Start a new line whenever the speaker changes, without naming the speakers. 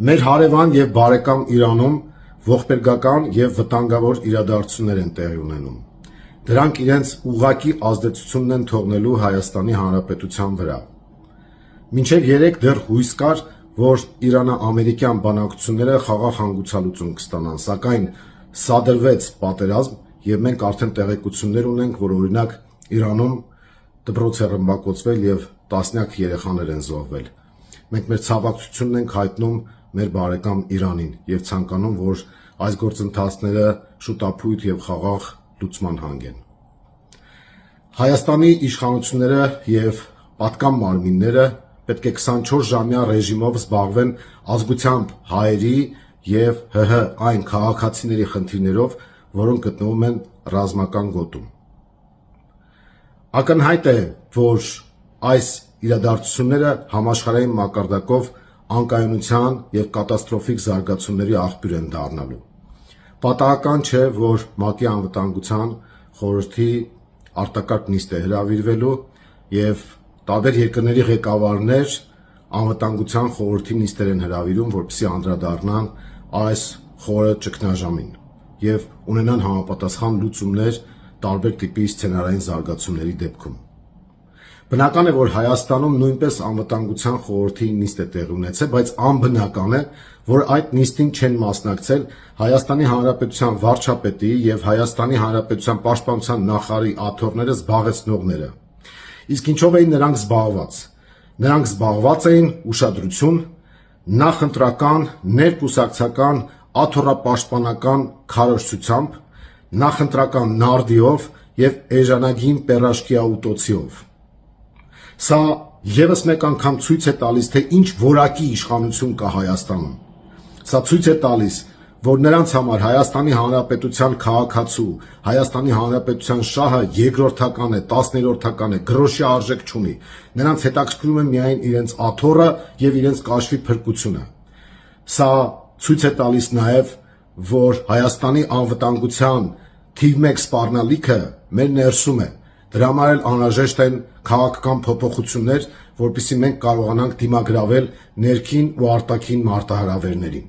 Մեր հարևան եւ բարեկամ Իրանում ողբերգական եւ վտանգավոր իրադարձություններ են տեղի ունենում։ Դրանք իրենց ուղղակի ազդեցությունն են թողնելու Հայաստանի Հանրապետության վրա։ Մինչև 3 դեռ հույս կար, որ Իրано-ամերիկյան բանակցությունները խաղաղ հանգուցալուծում կստանան, սակայն սադրվեց պատերազմ եւ մենք արդեն տեղեկություններ ունենք, որ օրինակ Իրանում դպրոց է ռմբակոծվել եւ տասնյակ երեխաներ են զոհվել։ Մենք մեր ցավակցությունն ենք հայտնում մեր բարեկամ Իրանին եւ ցանկանում, որ այս գործընթացները շուտապույտ եւ խաղաղ լուծման հանգեն։ Հայաստանի իշխանությունները եւ պատկան մարմինները պետք է 24-ժամյա ռեժիմով զբաղվեն ազգությամբ հայերի եւ ՀՀ այն քաղաքացիների խնդիրներով, որոնք գտնվում են ռազմական գոտում։ Ակնհայտ է, որ այս իրադարձությունները համաշխարհային մակարդակով անկայունության եւ կատաստրոֆիկ զարգացումների աղբյուր են դառնալու։ Պատահական չէ, որ ՄԱԿ-ի անվտանգության խորհրդի արտակարգ նիստ է հրավիրվելու եւ տարբեր երկրների ղեկավարներ անվտանգության խորհրդի նիստեր են հրավիրում, որպեսզի անդրադառնան այս խորը ճգնաժամին եւ ունենան համապատասխան լուծումներ տարբեր տիպի սցենարային զարգացումների դեպքում։ Բնական է, որ Հայաստանում նույնպես անվտանգության խորհրդի նիստ է տեղի ունեցել, բայց անբնական է, որ այդ նիստին չեն մասնակցել Հայաստանի Հանրապետության վարչապետի եւ Հայաստանի Հանրապետության պաշտպանության նախարարի աթոռները զբաղեցնողները։ Իսկ ինչով էին նրանք զբաղված։ Նրանք զբաղված էին ուշադրություն, նախընտրական, ներկուսակցական, աթոռապաշտպանական քարոզչությամբ, նախընտրական նարդիով եւ էժանագին պերաշկիաուտոցիով։ Սա եւս մեկ անգամ ցույց է տալիս, թե ինչ որակի իշխանություն կա Հայաստանում։ Սա ցույց է տալիս, որ նրանց համար Հայաստանի Հանրապետության քաղաքացու, Հայաստանի Հանրապետության շահը երկրորդական է, 10-րդական է, գրոշի արժեք չունի։ Նրանց հետաքրքրում է միայն իրենց աթոռը եւ իրենց կաշվի փրկությունը։ Սա ցույց է տալիս նաեւ, որ Հայաստանի անվտանգության թիվ 1 սպառնալիքը մեր ներսում է։ Դրա համար էլ անհրաժեշտ են քաղաքական փոփոխություններ, որպեսզի մենք կարողանանք դիմագրավել ներքին ու արտաքին մարտահրավերներին։